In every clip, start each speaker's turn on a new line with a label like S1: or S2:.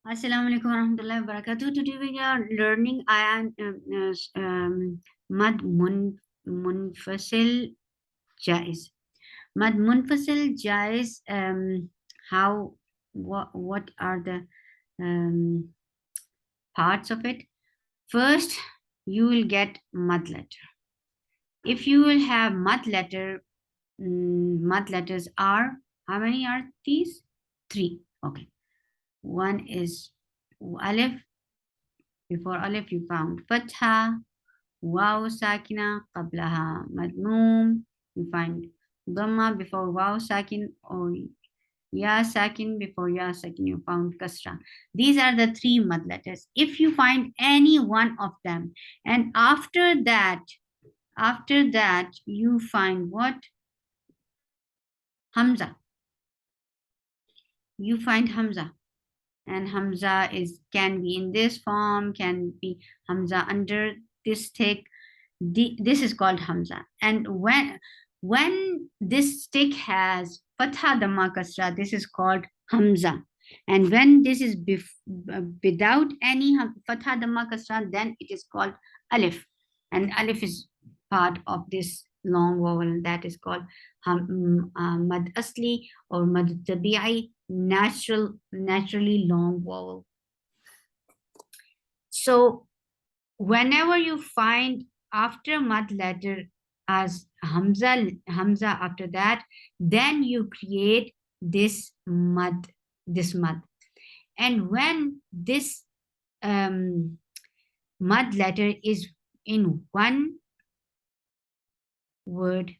S1: Assalamu alaikum warahmatullahi wabarakatuh. Today we are learning Mad Munfasil Jaiz. Mad Munfasil Jaiz. How what are the parts of it? First, you will get mud letter. If you will have mud letter, mud letters are, how many are these? 3. Okay. One is alif. Before alif, you found fatha, waw sakina, qablaha madmum. You find dhamma before waw sakin, or ya sakin before ya sakin. You found kasra. These are the 3 mad letters. If you find any one of them, and after that, you find what? Hamza. You find Hamza. And Hamza can be in this form, can be Hamza under this stick. This is called Hamza. And when this stick has Fatha Dhamma Kasra, this is called Hamza. And when this is without any Fatha Dhamma Kasra, then it is called Alif. And Alif is part of this long vowel that is called Mad Asli or Mad Tabi'i, naturally long vowel. So whenever you find after mad letter as Hamza after that, then you create this mad. And when this mad letter is in one word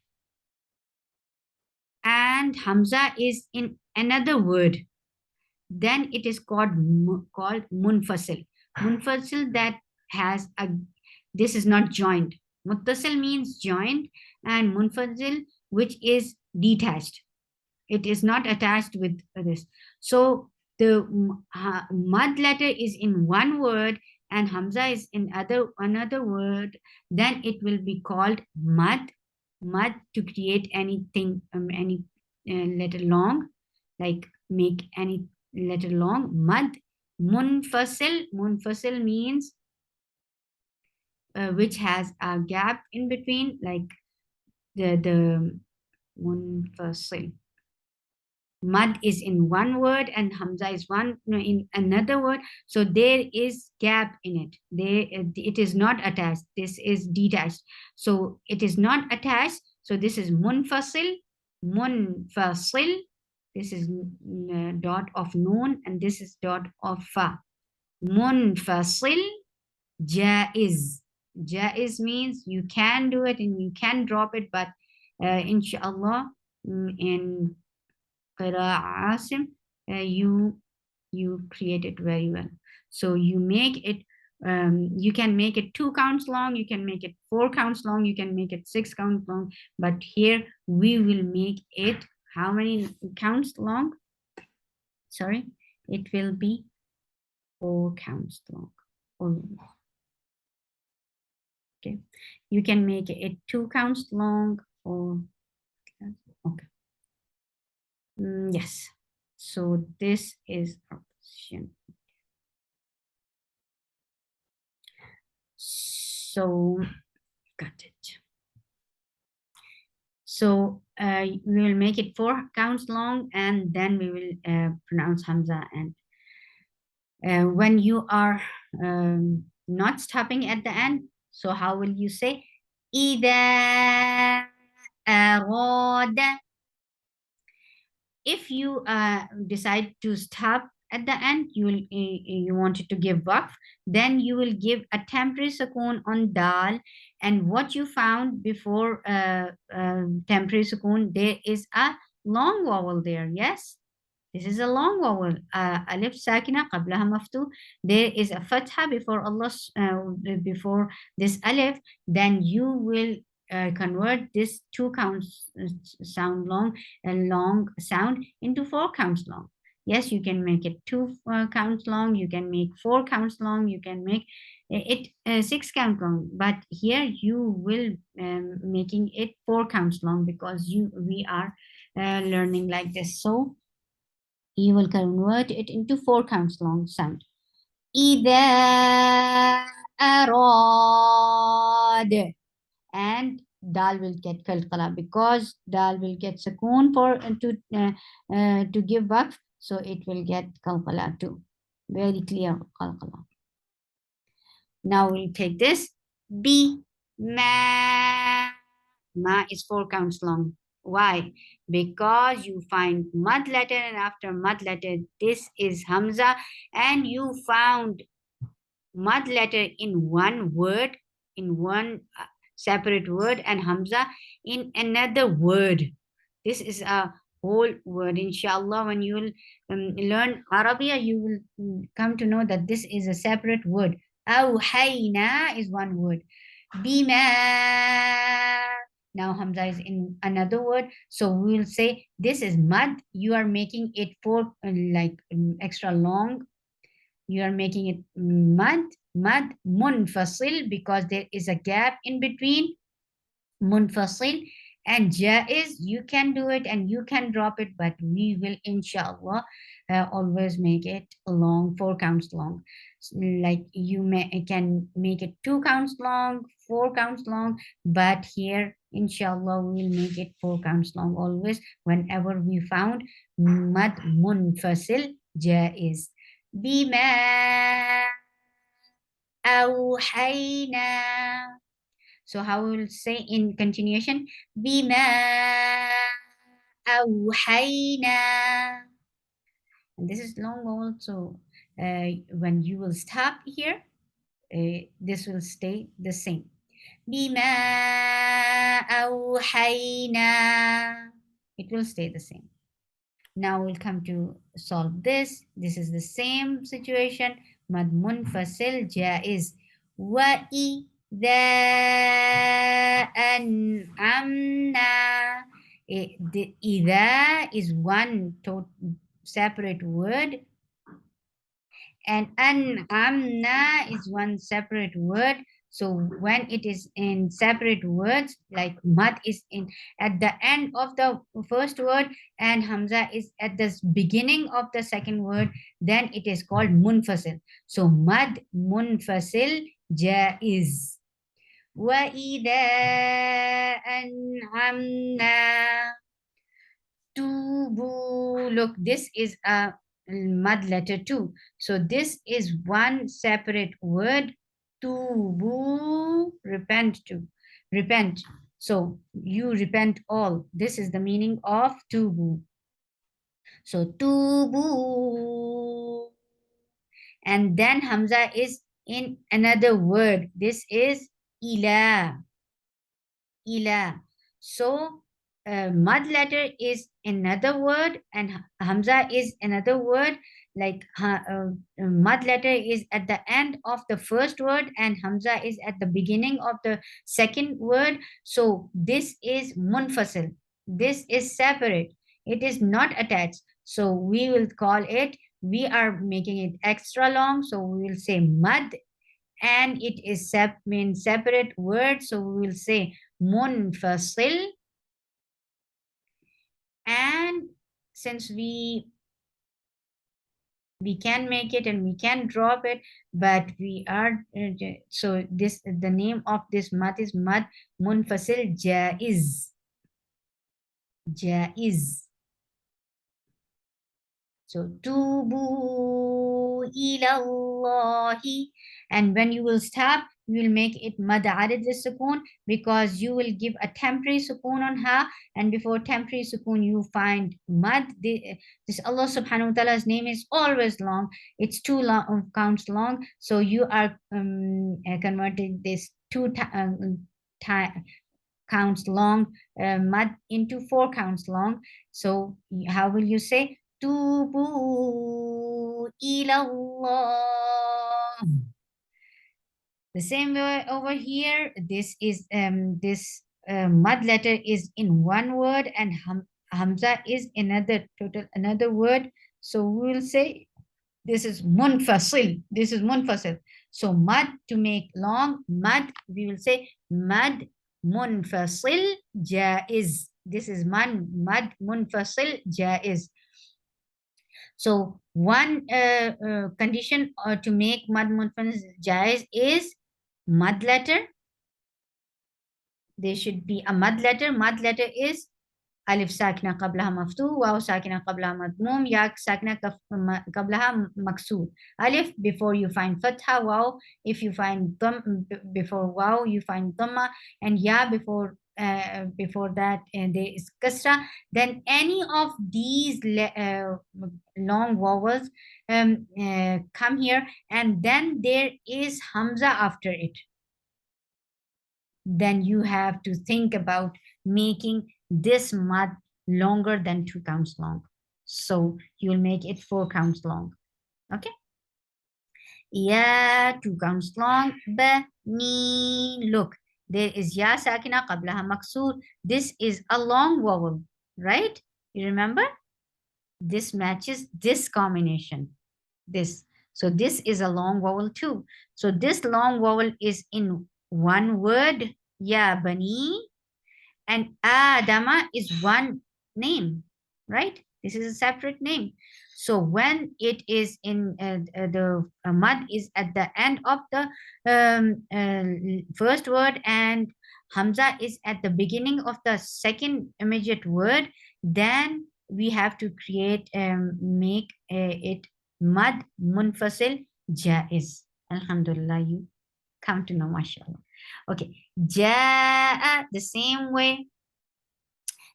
S1: and Hamza is in another word, then it is called Munfasil. Munfasil that has a, this is not joined. Muttasil means joined, and Munfasil, which is detached. It is not attached with this. So the mad letter is in one word and Hamza is in another word, then it will be called mad to create anything, any letter long, like make any letter long. Mad. Munfasil means which has a gap in between, like the Munfasil. Mad is in one word and Hamza is in another word, so there is gap in it. It is not attached. This is detached, so it is not attached. So this is Munfasil. This is dot of noon and this is dot of fa. Munfasil. Jaiz. Jaiz means you can do it and you can drop it, but inshallah in Qira Asim, you create it very well. So you make it, you can make it 2 counts long, you can make it 4 counts long, you can make it 6 counts long, but here we will make it how many counts long? Sorry, it will be 4 counts long. Okay, you can make it 2 counts long or okay. Yes, so this is our position. So got it. So we will make it 4 counts long and then we will pronounce Hamza. And when you are not stopping at the end, so how will you say إذا أراد? If you decide to stop at the end, you wanted to give waqf, then you will give a temporary sukoon on dal. And what you found before temporary sukoon, there is a long vowel there. Yes, this is a long vowel. Alif sakina qablaha maftu. There is a fatha before Allah, before this alif. Then you will convert this 2 counts sound long, long sound into 4 counts long. Yes, you can make it 2 counts long, you can make 4 counts long, you can make it 6 counts long, but here you will making it 4 counts long because we are learning like this. So You will convert it into 4 counts long sound. إذا أراد, and dal will get qalqala because dal will get sukoon for to give waqf, so it will get qalqala too. Very clear qalqala. Now we'll take this. B ma is 4 counts long. Why? Because you find mud letter, and after mud letter this is hamza, and you found mud letter in one word, in one separate word, and hamza in another word. This is a whole word. Inshallah, when you will learn Arabia, you will come to know that this is a separate word. Awhayna is one word. Bima. Now Hamza is in another word. So we will say this is mud. You are making it for extra long. You are making it mud munfasil, because there is a gap in between. Munfasil and jaiz, you can do it and you can drop it, but we will inshallah always make it long, 4 counts long. Like you can make it 2 counts long, 4 counts long, but here inshallah we will make it 4 counts long always whenever we found mad munfasil jaiz. Bima awhayna. So how we will say in continuation? Bima awhayna. And this is long also. When you will stop here, this will stay the same. Bima awhayna. It will stay the same. Now we'll come to solve this. This is the same situation. Mad munfasil jaiz. Wa إذا أنعمنا. The إذا is one separate word, and an'amna is one separate word. So when it is in separate words, like mad is in at the end of the first word and hamza is at the beginning of the second word, then it is called munfasil. So mad munfasil jaiz. وَإِذَا أَنْعَمْنَا tubu. Look, this is a mud letter too. So this is one separate word. Tubu, repent to. Repent. So you repent all. This is the meaning of tubu. So tubu. And then hamza is in another word. This is ila. Ila. So mud letter is another word and hamza is another word. Like mud letter is at the end of the first word and hamza is at the beginning of the second word. So this is munfasil. This is separate. It is not attached. So we will call it, we are making it extra long. So we will say mud, and it is means separate word. So we will say munfasil. And since we can make it and we can drop it, but we are so this, the name of this mad is mad munfasil jaiz. Jaiz. So tubu ilallahi, and when you will stop, you will make it mad arid sukoon, because you will give a temporary sukoon on ha, and before temporary sukoon you find mad. This Allah subhanahu wa ta'ala's name is always long. It's 2 long, counts long. So you are converting this 2 counts long mad into 4 counts long. So how will you say? Tubu ilallah. The same way over here, this is this mud letter is in one word and hamza is another another word. So we will say this is munfasil. This is munfasil. So mud to make long, mud, we will say mud munfasil jaiz. This is mud munfasil jaiz. So one condition to make mad munfasil jaiz is mad letter. There should be a mad letter. Mad letter is ألف ساكنة قبلها مفتوح واو ساكنة قبلها مضموم ياء ساكنة قبلها مكسور. ألف before you find فتحة. Wow if you find before wow you find dhamma, and ya before that there is kasra. Then any of these long vowels come here, and then there is hamza after it. Then you have to think about making this mud longer than 2 counts long. So you'll make it 4 counts long. Okay. Ya 2 counts long. Bani. Look, there is ya sakina qablaha maksur. This is a long vowel, right? You remember? This matches this combination. This. So this is a long vowel too. So this long vowel is in one word, ya bani, and Adama is one name, right? This is a separate name. So when it is in the mud is at the end of the first word, and Hamza is at the beginning of the second immediate word, then we have to create make it mad munfasil jaiz. Alhamdulillah, you come to know, mashallah. Okay, jaa, the same way.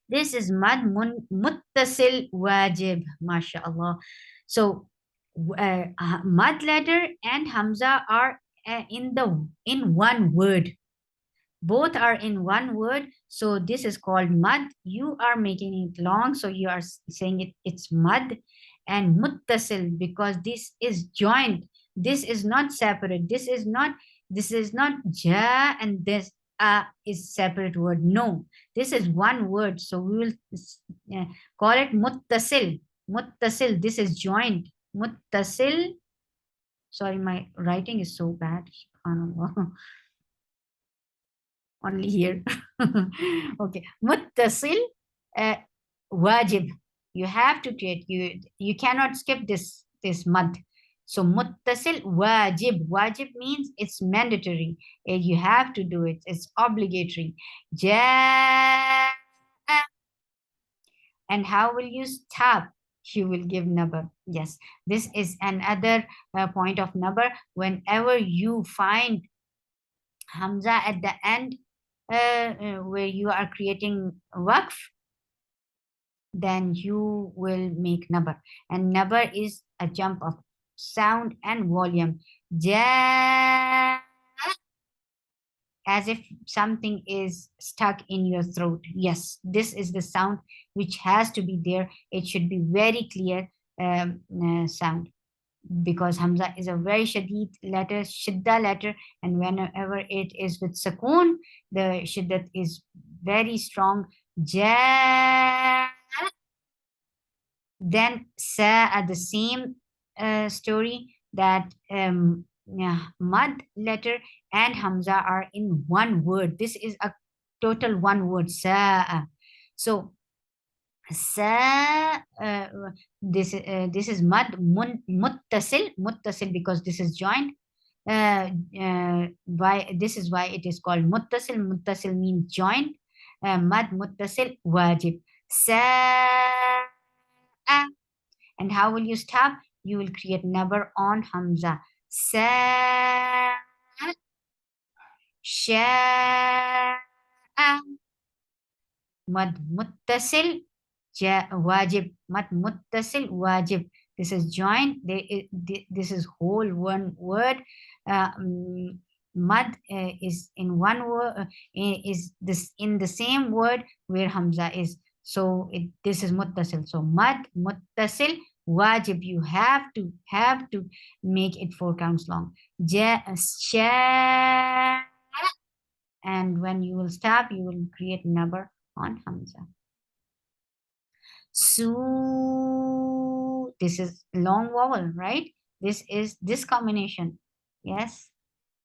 S1: This is mad muttasil wajib, mashallah. So mad letter and hamza are in one word. Both are in one word, so this is called mad. You are making it long, so you are saying it's mad. And muttasil, because this is joined. This is not separate. This is not ja and this is separate word. No, this is one word, so we will call it muttasil. Muttasil, this is joined. Muttasil. Sorry, my writing is so bad. Subhanallah. Only here. Okay, muttasil wajib. You have to create. You cannot skip this mad. So muttasil wajib. Wajib means it's mandatory. You have to do it. It's obligatory. Ja. And how will you stop? You will give number. Yes, this is another point of number. Whenever you find hamza at the end, where you are creating waqf, then you will make number. And number is a jump of sound and volume. Ja, as if something is stuck in your throat. Yes, this is the sound which has to be there. It should be very clear sound, because hamza is a very shadid letter, shidda letter, and whenever it is with sukoon, the shiddat is very strong. Ja. Then sa are the same story, that mad letter and hamza are in one word. This is a total one word, sa. So sa, this is mad muttasil, muttasil, because this is joined. Why this is why it is called muttasil. Muttasil means joined. Mad muttasil wajib. Sa. And how will you stop? You will create number on hamza. Sa. Sha. Mad muttasil wajib. Mad muttasil wajib. This is joined. This is whole one word. Mad is in one word. Is this in the same word where hamza is? So this is muttasil. So mad muttasil wajib. You have to make it 4 counts long. Sha. And when you will stop, you will create number on hamza. Su. This is long vowel, right? This is this combination. Yes,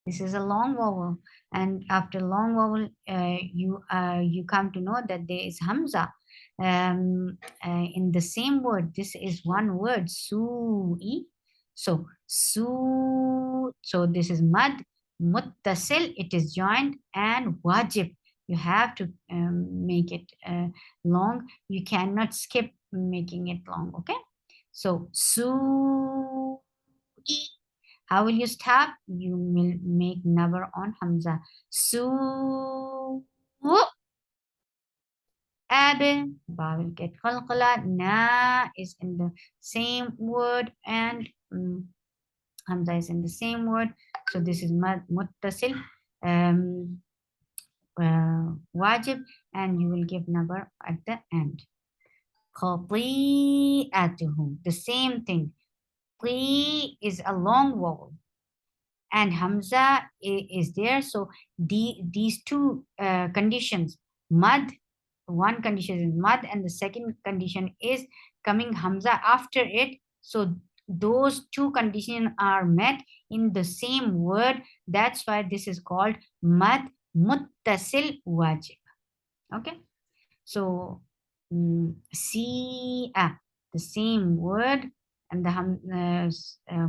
S1: this is a long vowel, and after long vowel, you come to know that there is hamza. in the same word. This is one word, su'i. So so this is mad. Muttasil, it is joined, and wajib. You have to make it long. You cannot skip making it long. Okay. So su'i. How will you stop? You will make never on hamza. Su. Abe, ba will get qalqala. Na is in the same word, and hamza is in the same word. So this is muttasil, um, wajib, and you will give number at the end. Qati'atuhu, the same thing. Qi is a long vowel, and hamza is there. So these two conditions, mad, one condition is mad, and the second condition is coming hamza after it. So those two conditions are met in the same word. That's why this is called mad muttasil wajib. Okay. So the same word, and the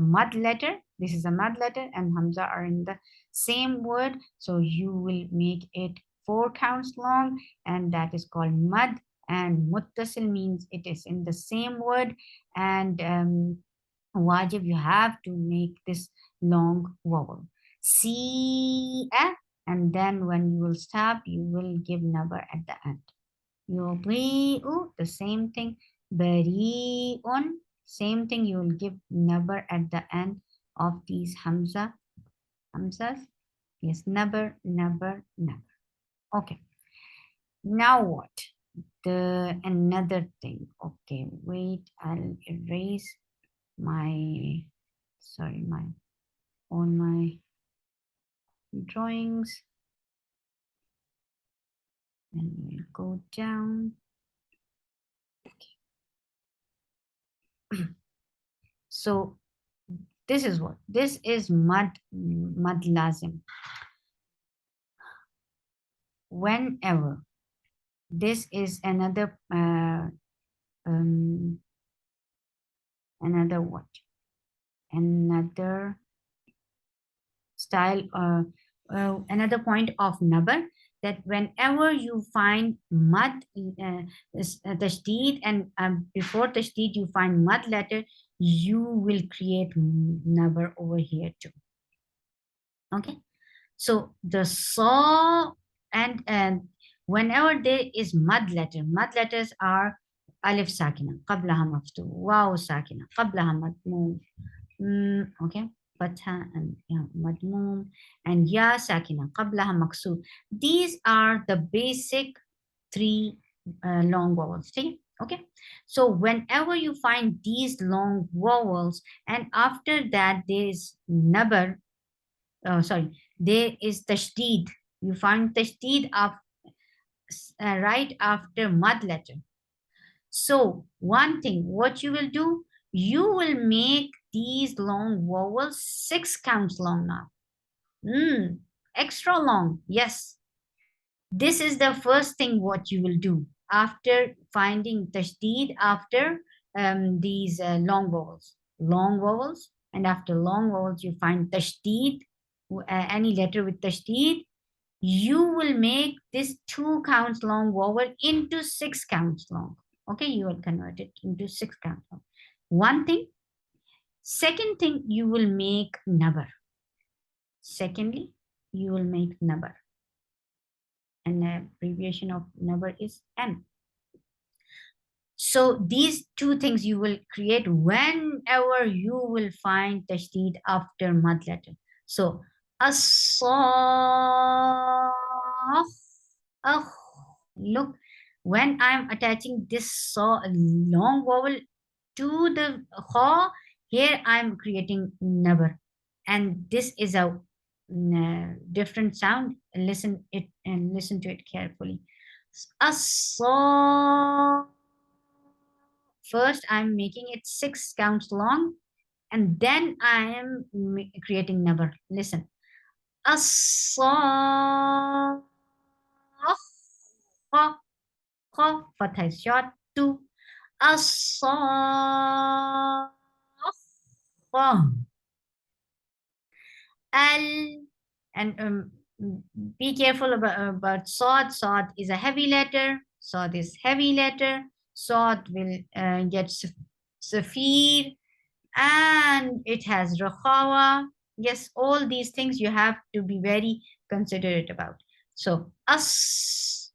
S1: mud letter. This is a mud letter, and hamza are in the same word. So you will make it 4 counts long, and that is called mud. And muttasil means it is in the same word, and wajib, you have to make this long vowel. See, and then when you will stop, you will give number at the end. Yudi'u, the same thing. Bari'un, same thing. You will give number at the end of these hamzas. Yes, never. Okay. Now what? The another thing. Okay, wait. I'll erase my my drawings, and we'll go down. So this is what? This is mad lazim. Whenever, this is another another what? Another style, another point of number, that whenever you find mad tashdid, and before tashdid you find mad letter, you will create number over here too. Okay. So the saw, and whenever there is mad letters are alif sakina, qablaha maftu, waw sakina, qablaha madmum. Okay, fatha and madmum, and ya sakina, qablaha maksur. These are the basic 3 long vowels. Okay, so whenever you find these long vowels, and after that there is nabar, there is tashdid. You find tashdid right after mad letter. So one thing, what you will do, you will make these long vowels 6 counts long now. Extra long, yes. This is the first thing what you will do after finding tashdid after these long vowels, and after long vowels you find tashdid, any letter with tashdid, you will make this 2 counts long vowel into 6 counts long. Okay, you will convert it into 6 counts long. One thing. Second thing, you will make nabar. Secondly, you will make nabar. And the abbreviation of nabar is N. So these 2 things you will create whenever you will find tashdid after mad letter. So as look, when I'm attaching this long vowel to the kha, here I'm creating nabar, and this is a different sound. Listen to it carefully. As first I'm making it 6 counts long, and then I am creating nabar. Listen. As Qa, fatha is short. 2. As-sa, al, and be careful about sod. Sod is a heavy letter. Sod is heavy letter. Sod will get safir, and it has rakhawa. Yes, all these things you have to be very considerate about. So as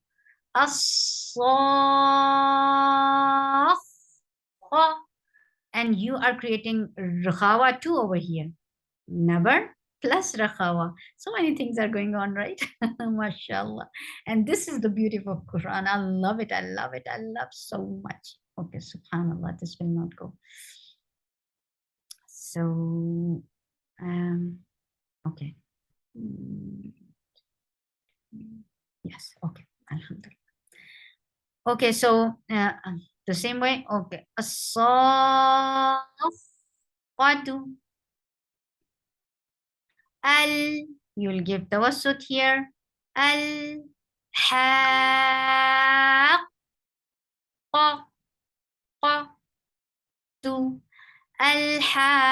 S1: and you are creating rakhawa too over here. Nabar plus rakhawa. So many things are going on, right? MashaAllah. And this is the beauty of Quran. I love it. I love it. I love so much. Okay, subhanallah, this will not go. So, okay. Yes, okay. Alhamdulillah. Okay, so the same way. Okay. As-saffatu. Al, you will give tawassut here. Al haqqa tu. Al haqqa.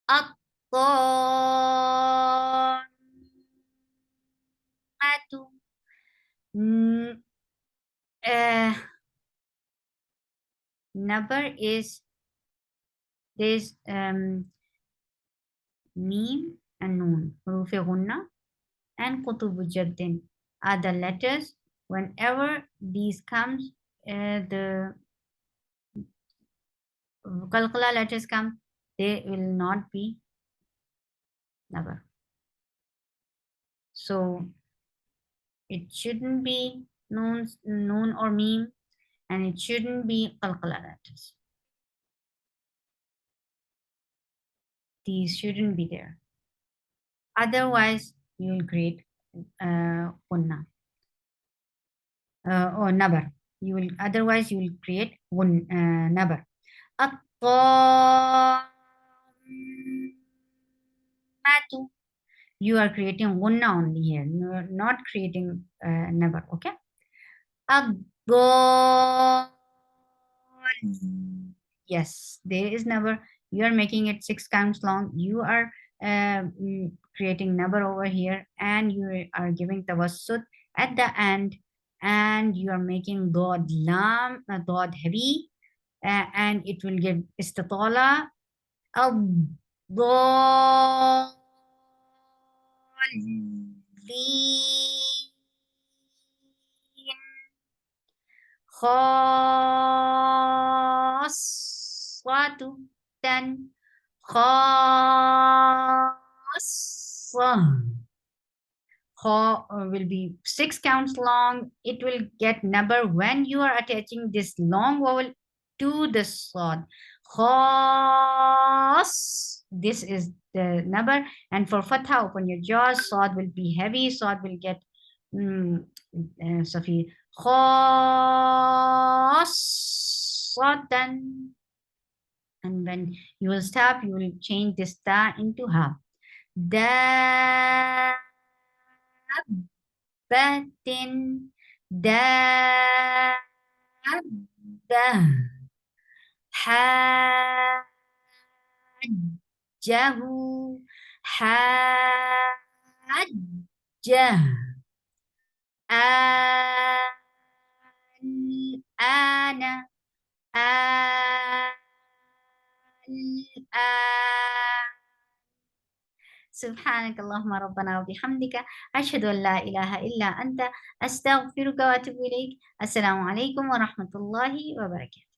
S1: At-tammatu. Uh, number is this meme and noon, hurufe gunna and kutubu jaddin are the letters. Whenever these comes, the qalqala letters come, they will not be number. So it shouldn't be noon or meme, and it shouldn't be qalqala letters. These shouldn't be there. Otherwise, you will create gunna or nabar. You will otherwise you will create nabar. At-tammatu. You are creating gunna only here. You are not creating nabar. Okay. Ad-dal. Yes, there is number. You are making it 6 counts long. You are creating number over here, and you are giving tawassut at the end, and you are making dod lam, dod heavy, and it will give istatala. Ad-dal. Khaswatu dan khaswah. Kha will be 6 counts long. It will get number when you are attaching this long vowel to the sword. Khas. This is the number. And for fatha, open your jaws. Sword will be heavy. Sword will get Safi. Khasatan. And when you will stop, you will change this ta into ha. Da. Batin. Da. Da. Ha. Jahu. Ha. Jah. Ana. سبحانك اللهم ربنا وبحمدك أشهد أن لا إله إلا أنت أستغفرك وأتوب إليك. السلام عليكم ورحمة الله وبركاته.